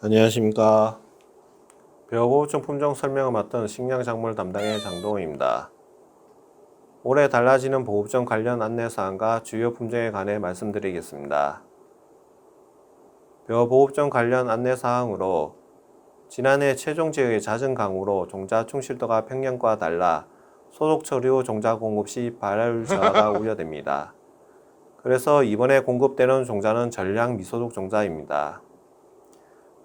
안녕하십니까. 벼보호종 품종 설명을 맡은 식량작물 담당의 장동호입니다. 올해 달라지는 보호종 관련 안내사항과 주요 품종에 관해 말씀드리겠습니다. 벼보호종 관련 안내사항으로 지난해 체종제의 잦은 강우로 종자 충실도가 평년과 달라 소독 처리 후 종자 공급 시 발열 저하가 우려됩니다. 그래서 이번에 공급되는 종자는 전량 미소독 종자입니다.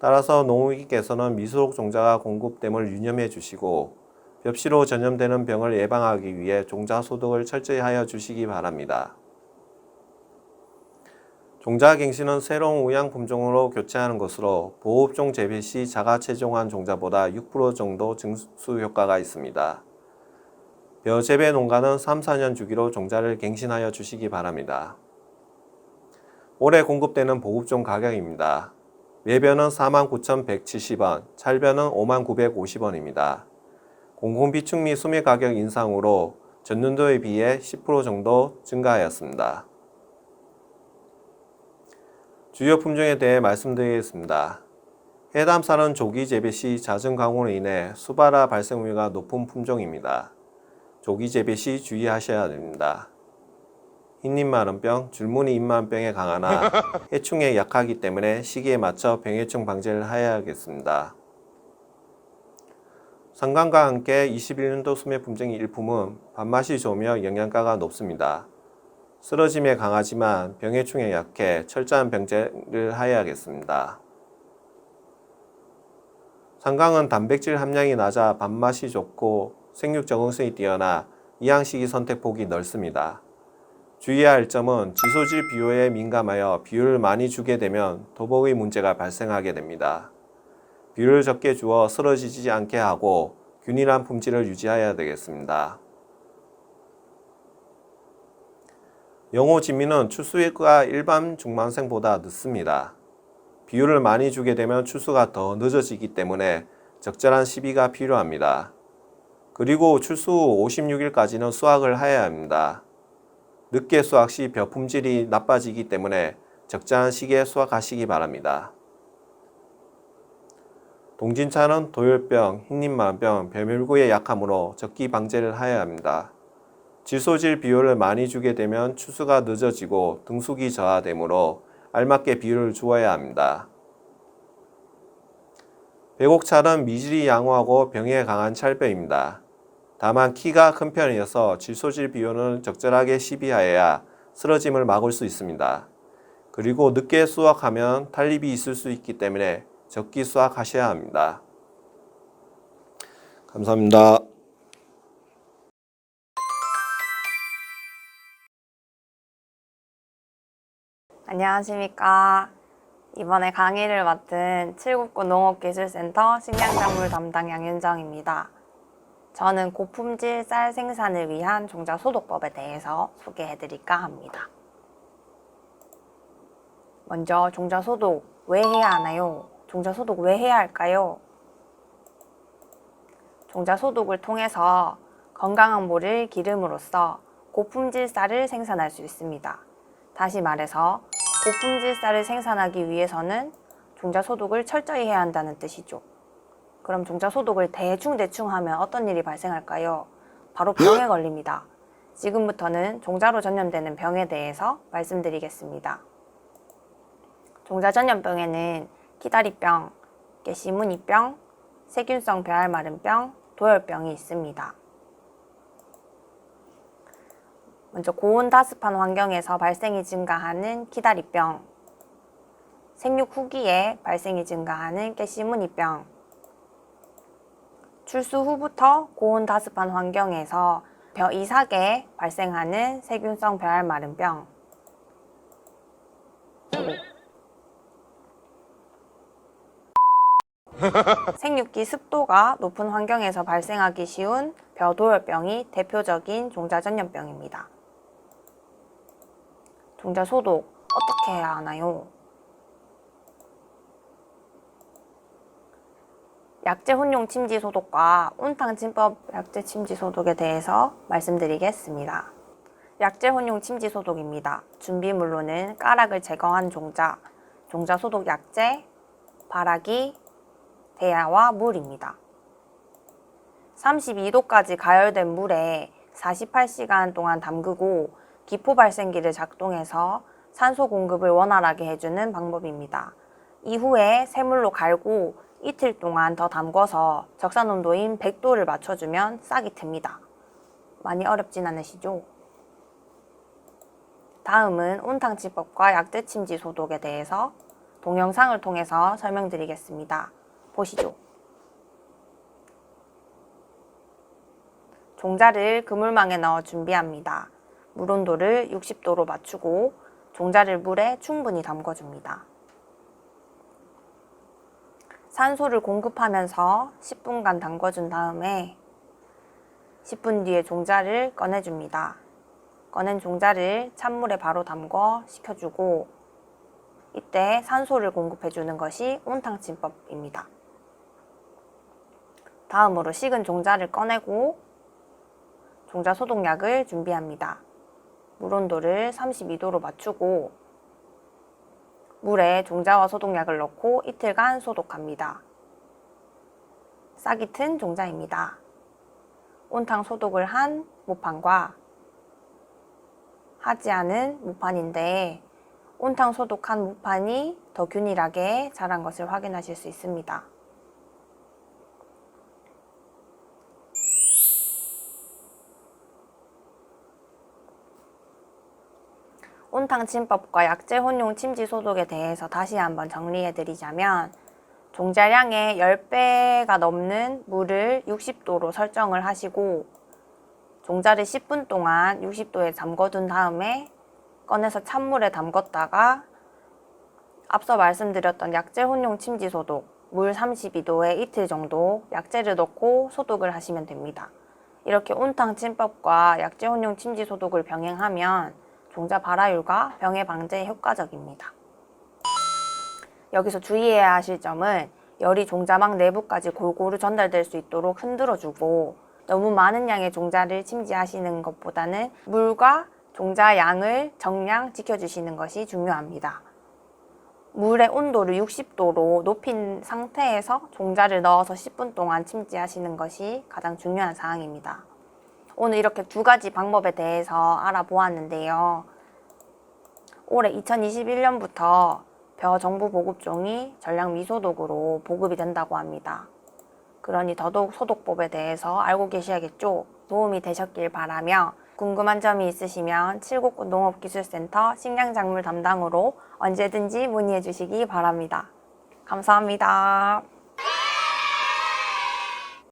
따라서 농업인께서는 미소독 종자가 공급됨을 유념해 주시고 벽시로 전염되는 병을 예방하기 위해 종자 소독을 철저히 하여 주시기 바랍니다. 종자 갱신은 새로운 우양 품종으로 교체하는 것으로 보호업종 재배 시 자가 채종한 종자보다 6% 정도 증수 효과가 있습니다. 벼 재배 농가는 3, 4년 주기로 종자를 갱신하여 주시기 바랍니다. 올해 공급되는 보호업종 가격입니다. 매벼는 49,170원, 찰벼는 59,950원입니다. 공공비축 및 수매 가격 인상으로 전년도에 비해 10% 정도 증가하였습니다. 주요 품종에 대해 말씀드리겠습니다. 해담쌀은 조기 재배 시 잦은 강우로 인해 수발화 발생 우려가 높은 품종입니다. 조기 재배 시 주의하셔야 됩니다. 흰잎마름병, 줄무늬 잎마름병에 강하나 해충에 약하기 때문에 시기에 맞춰 병해충 방제를 해야겠습니다. 상강과 함께 21년도 수매 품종의 일품은 밥맛이 좋으며 영양가가 높습니다. 쓰러짐에 강하지만 병해충에 약해 철저한 병제를 해야겠습니다. 상강은 단백질 함량이 낮아 밥맛이 좋고 생육 적응성이 뛰어나 이양식이 선택폭이 넓습니다. 주의해야 할 점은 지소질 비료에 민감하여 비료를 많이 주게 되면 도복의 문제가 발생하게 됩니다. 비료를 적게 주어 쓰러지지 않게 하고 균일한 품질을 유지해야 되겠습니다. 영호 진미는 추수가 일반 중만생보다 늦습니다. 비료를 많이 주게 되면 추수가 더 늦어지기 때문에 적절한 시비가 필요합니다. 그리고 출수 후 56일까지는 수확을 해야 합니다. 늦게 수확 시 벼 품질이 나빠지기 때문에 적절한 시기에 수확하시기 바랍니다. 동진차는 도열병, 흰잎마름병, 벼밀구에 약하므로 적기 방제를 해야 합니다. 질소질 비료를 많이 주게 되면 추수가 늦어지고 등숙이 저하되므로 알맞게 비료를 주어야 합니다. 백옥찰은 미질이 양호하고 병에 강한 찰벼입니다. 다만 키가 큰 편이어서 질소질 비료는 적절하게 시비하여야 쓰러짐을 막을 수 있습니다. 그리고 늦게 수확하면 탈립이 있을 수 있기 때문에 적기 수확하셔야 합니다. 감사합니다. 안녕하십니까. 이번에 강의를 맡은 칠곡구 농업기술센터 식량작물 담당 양윤정입니다. 저는 고품질 쌀 생산을 위한 종자 소독법에 대해서 소개해드릴까 합니다. 먼저 종자 소독 왜 해야 하나요? 종자 소독 왜 해야 할까요? 종자 소독을 통해서 건강한 모를 기름으로써 고품질 쌀을 생산할 수 있습니다. 다시 말해서 고품질 쌀을 생산하기 위해서는 종자 소독을 철저히 해야 한다는 뜻이죠. 그럼 종자 소독을 대충 하면 어떤 일이 발생할까요? 바로 병에 걸립니다. 지금부터는 종자로 전염되는 병에 대해서 말씀드리겠습니다. 종자 전염병에는 기다리병, 깨씨무늬병, 세균성 벼알마름병, 도열병이 있습니다. 먼저 고온다습한 환경에서 발생이 증가하는 기다리병, 생육 후기에 발생이 증가하는 깨씨무늬병, 출수 후부터 고온다습한 환경에서 벼 이삭에 발생하는 세균성 벼알마름병, 생육기 습도가 높은 환경에서 발생하기 쉬운 벼도열병이 대표적인 종자 전염병입니다. 종자 소독 어떻게 해야 하나요? 약재 혼용 침지 소독과 운탕 진법 약재 침지 소독에 대해서 말씀드리겠습니다. 약재 혼용 침지 소독입니다. 준비물로는 까락을 제거한 종자, 종자 소독 약재, 발화기, 대야와 물입니다. 32도까지 가열된 물에 48시간 동안 담그고 기포 발생기를 작동해서 산소 공급을 원활하게 해주는 방법입니다. 이후에 새물로 갈고 이틀 동안 더 담궈서 적산 온도인 100도를 맞춰주면 싹이 틉니다. 많이 어렵진 않으시죠? 다음은 온탕침법과 약재침지 소독에 대해서 동영상을 통해서 설명드리겠습니다. 보시죠. 종자를 그물망에 넣어 준비합니다. 물 온도를 60도로 맞추고 종자를 물에 충분히 담궈줍니다. 산소를 공급하면서 10분간 담궈준 다음에 10분 뒤에 종자를 꺼내줍니다. 꺼낸 종자를 찬물에 바로 담궈 식혀주고 이때 산소를 공급해주는 것이 온탕침법입니다. 다음으로 식은 종자를 꺼내고 종자 소독약을 준비합니다. 물 온도를 32도로 맞추고 물에 종자와 소독약을 넣고 이틀간 소독합니다. 싹이 튼 종자입니다. 온탕 소독을 한 모판과 하지 않은 모판인데 온탕 소독한 모판이 더 균일하게 자란 것을 확인하실 수 있습니다. 온탕 침법과 약재 혼용 침지 소독에 대해서 다시 한번 정리해 드리자면 종자량의 10배가 넘는 물을 60도로 설정을 하시고 종자를 10분 동안 60도에 담궈둔 다음에 꺼내서 찬물에 담궜다가 앞서 말씀드렸던 약재 혼용 침지 소독 물 32도에 이틀 정도 약재를 넣고 소독을 하시면 됩니다. 이렇게 온탕 침법과 약재 혼용 침지 소독을 병행하면 종자 발화율과 병해 방제에 효과적입니다. 여기서 주의해야 하실 점은 열이 종자막 내부까지 골고루 전달될 수 있도록 흔들어주고 너무 많은 양의 종자를 침지하시는 것보다는 물과 종자 양을 정량 지켜주시는 것이 중요합니다. 물의 온도를 60도로 높인 상태에서 종자를 넣어서 10분 동안 침지하시는 것이 가장 중요한 사항입니다. 오늘 이렇게 두 가지 방법에 대해서 알아보았는데요. 올해 2021년부터 벼 정부 보급종이 전량 미소독으로 보급이 된다고 합니다. 그러니 더더욱 소독법에 대해서 알고 계셔야겠죠? 도움이 되셨길 바라며 궁금한 점이 있으시면 칠곡구 농업기술센터 식량작물 담당으로 언제든지 문의해 주시기 바랍니다. 감사합니다.